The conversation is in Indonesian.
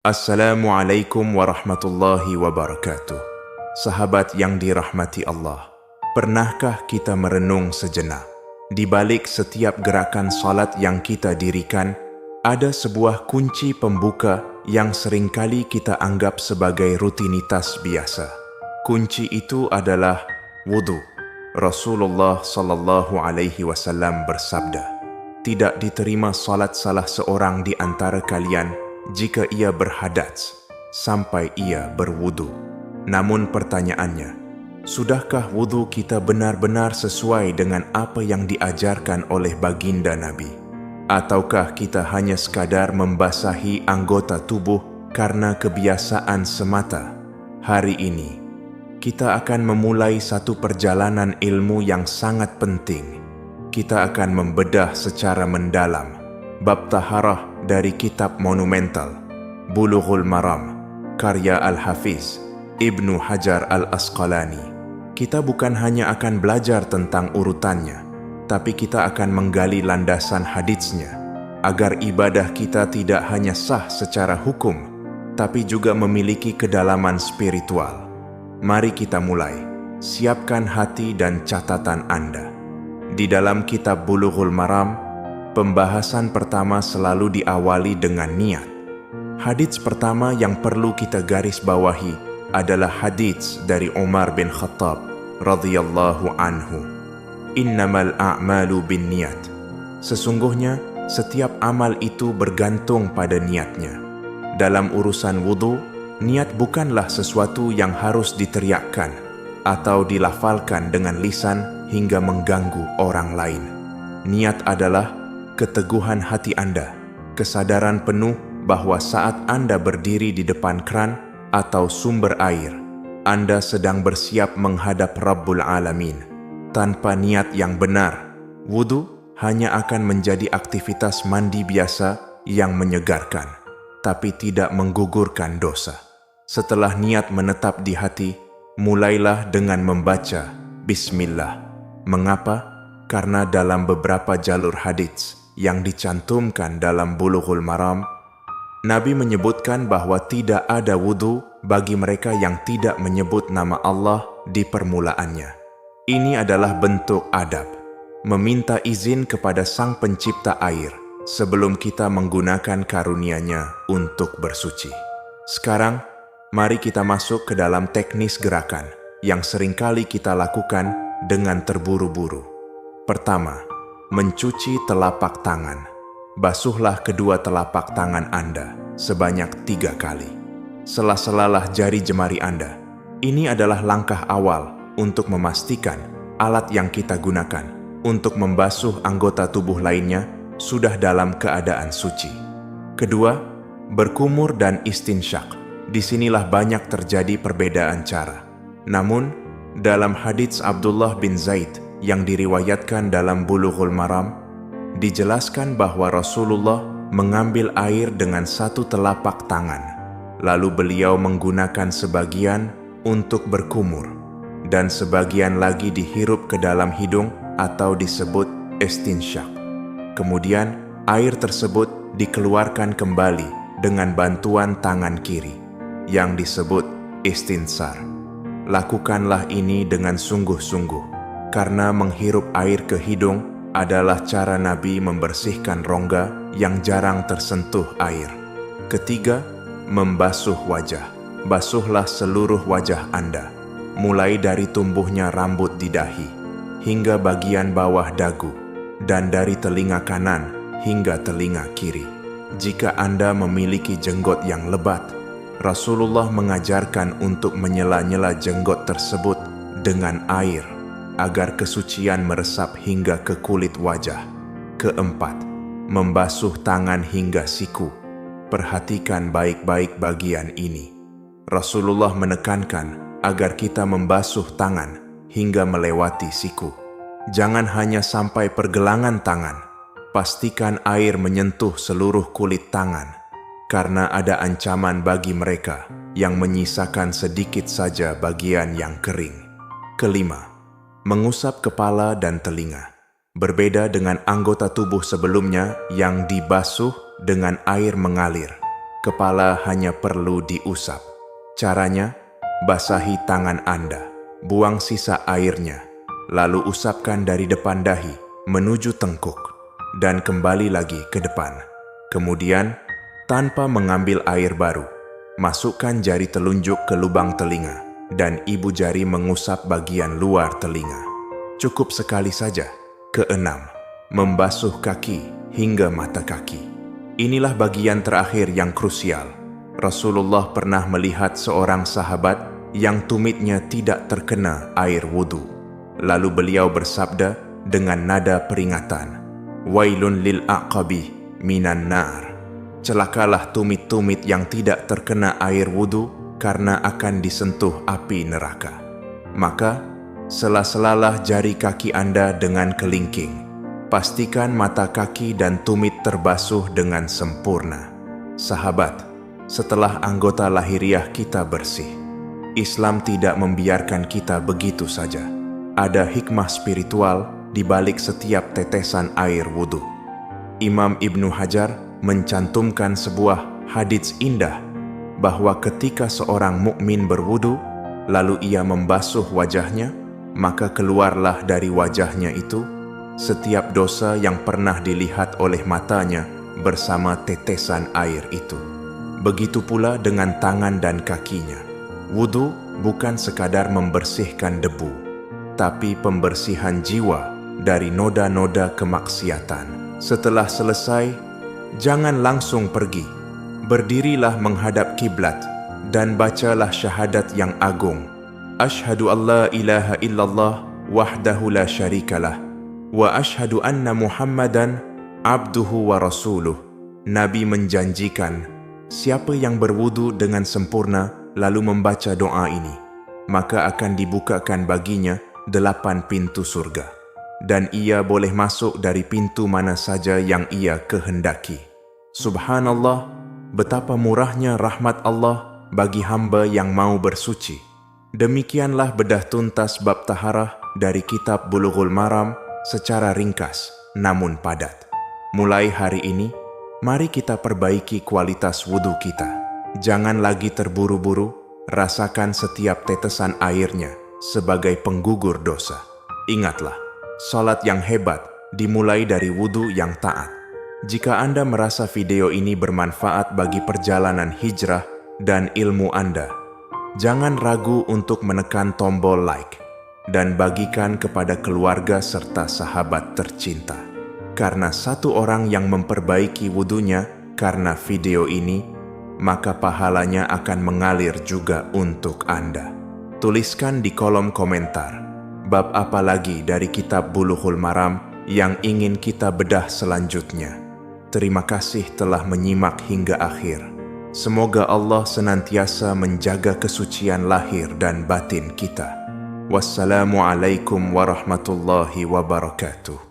Assalamualaikum warahmatullahi wabarakatuh. Sahabat yang dirahmati Allah, pernahkah kita merenung sejenak? Di balik setiap gerakan salat yang kita dirikan, ada sebuah kunci pembuka yang seringkali kita anggap sebagai rutinitas biasa. Kunci itu adalah wudu. Rasulullah SAW bersabda, "Tidak diterima salat salah seorang di antara kalian jika ia berhadas sampai ia berwudu." Namun pertanyaannya, sudahkah wudu kita benar-benar sesuai dengan apa yang diajarkan oleh baginda Nabi? Ataukah kita hanya sekadar membasahi anggota tubuh karena kebiasaan semata? Hari ini, kita akan memulai satu perjalanan ilmu yang sangat penting. Kita akan membedah secara mendalam bab taharah dari kitab monumental Bulughul Maram karya Al-Hafiz Ibnu Hajar Al-Asqalani. Kita bukan hanya akan belajar tentang urutannya, tapi kita akan menggali landasan haditsnya agar ibadah kita tidak hanya sah secara hukum, tapi juga memiliki kedalaman spiritual. Mari kita mulai. Siapkan hati dan catatan Anda. Di dalam kitab Bulughul Maram, pembahasan pertama selalu diawali dengan niat. Hadits pertama yang perlu kita garis bawahi adalah hadits dari Umar bin Khattab radhiyallahu anhu. Innamal a'malu binniyat. Sesungguhnya setiap amal itu bergantung pada niatnya. Dalam urusan wudu, niat bukanlah sesuatu yang harus diteriakkan atau dilafalkan dengan lisan hingga mengganggu orang lain. Niat adalah keteguhan hati Anda, kesadaran penuh bahwa saat Anda berdiri di depan kran atau sumber air, Anda sedang bersiap menghadap Rabbul Alamin. Tanpa niat yang benar, wudu hanya akan menjadi aktivitas mandi biasa yang menyegarkan, tapi tidak menggugurkan dosa. Setelah niat menetap di hati, mulailah dengan membaca Bismillah. Mengapa? Karena dalam beberapa jalur hadits yang dicantumkan dalam Bulughul Maram, Nabi menyebutkan bahwa tidak ada wudu bagi mereka yang tidak menyebut nama Allah di permulaannya. Ini adalah bentuk adab, meminta izin kepada Sang Pencipta air sebelum kita menggunakan karunia-Nya untuk bersuci. Sekarang, mari kita masuk ke dalam teknis gerakan yang seringkali kita lakukan dengan terburu-buru. Pertama, mencuci telapak tangan. Basuhlah kedua telapak tangan Anda sebanyak 3 kali. Sela-selalah jari jemari Anda. Ini adalah langkah awal untuk memastikan alat yang kita gunakan untuk membasuh anggota tubuh lainnya sudah dalam keadaan suci. Kedua, berkumur dan istinsyak. Disinilah banyak terjadi perbedaan cara. Namun, dalam hadits Abdullah bin Zaid yang diriwayatkan dalam Bulughul Maram, dijelaskan bahwa Rasulullah mengambil air dengan satu telapak tangan, lalu beliau menggunakan sebagian untuk berkumur, dan sebagian lagi dihirup ke dalam hidung atau disebut istinsyak. Kemudian, air tersebut dikeluarkan kembali dengan bantuan tangan kiri, yang disebut istinsar. Lakukanlah ini dengan sungguh-sungguh, karena menghirup air ke hidung adalah cara Nabi membersihkan rongga yang jarang tersentuh air. Ketiga, membasuh wajah. Basuhlah seluruh wajah Anda, mulai dari tumbuhnya rambut di dahi, hingga bagian bawah dagu, dan dari telinga kanan hingga telinga kiri. Jika Anda memiliki jenggot yang lebat, Rasulullah mengajarkan untuk menyela-nyela jenggot tersebut dengan air, agar kesucian meresap hingga ke kulit wajah. Keempat, membasuh tangan hingga siku. Perhatikan baik-baik bagian ini. Rasulullah menekankan agar kita membasuh tangan hingga melewati siku. Jangan hanya sampai pergelangan tangan. Pastikan air menyentuh seluruh kulit tangan, karena ada ancaman bagi mereka yang menyisakan sedikit saja bagian yang kering. Kelima, mengusap kepala dan telinga. Berbeda dengan anggota tubuh sebelumnya yang dibasuh dengan air mengalir. kepala hanya perlu diusap. Caranya, basahi tangan Anda, buang sisa airnya, lalu usapkan dari depan dahi menuju tengkuk, dan kembali lagi ke depan. Kemudian, tanpa mengambil air baru, masukkan jari telunjuk ke lubang telinga, dan ibu jari mengusap bagian luar telinga. Cukup sekali saja. Keenam, membasuh kaki hingga mata kaki. Inilah bagian terakhir yang krusial. Rasulullah pernah melihat seorang sahabat yang tumitnya tidak terkena air wudhu. Lalu beliau bersabda dengan nada peringatan, "Wailun lil aqabi minan nar." Celakalah tumit-tumit yang tidak terkena air wudhu karena akan disentuh api neraka. Maka, sela-selalah jari kaki Anda dengan kelingking. Pastikan mata kaki dan tumit terbasuh dengan sempurna. Sahabat, setelah anggota lahiriah kita bersih, Islam tidak membiarkan kita begitu saja. Ada hikmah spiritual di balik setiap tetesan air wudhu. Imam Ibnu Hajar mencantumkan sebuah hadits indah bahwa ketika seorang mukmin berwudu, lalu ia membasuh wajahnya, maka keluarlah dari wajahnya itu setiap dosa yang pernah dilihat oleh matanya bersama tetesan air itu. Begitu pula dengan tangan dan kakinya. Wudu bukan sekadar membersihkan debu, tapi pembersihan jiwa dari noda-noda kemaksiatan. Setelah selesai, jangan langsung pergi. Berdirilah menghadap kiblat dan bacalah syahadat yang agung. Asyhadu an la ilaha illallah wahdahu la syarikalah wa asyhadu anna Muhammadan abduhu wa rasuluh. Nabi menjanjikan, siapa yang berwudu dengan sempurna lalu membaca doa ini, maka akan dibukakan baginya 8 pintu surga, dan ia boleh masuk dari pintu mana saja yang ia kehendaki. Subhanallah, betapa murahnya rahmat Allah bagi hamba yang mau bersuci. Demikianlah bedah tuntas bab taharah dari kitab Bulughul Maram secara ringkas namun padat. Mulai hari ini, mari kita perbaiki kualitas wudhu kita. Jangan lagi terburu-buru, rasakan setiap tetesan airnya sebagai penggugur dosa. Ingatlah, salat yang hebat dimulai dari wudhu yang taat. Jika Anda merasa video ini bermanfaat bagi perjalanan hijrah dan ilmu Anda, jangan ragu untuk menekan tombol like dan bagikan kepada keluarga serta sahabat tercinta. Karena satu orang yang memperbaiki wudunya karena video ini, maka pahalanya akan mengalir juga untuk Anda. Tuliskan di kolom komentar, bab apa lagi dari kitab Bulughul Maram yang ingin kita bedah selanjutnya. Terima kasih telah menyimak hingga akhir. Semoga Allah senantiasa menjaga kesucian lahir dan batin kita. Wassalamualaikum warahmatullahi wabarakatuh.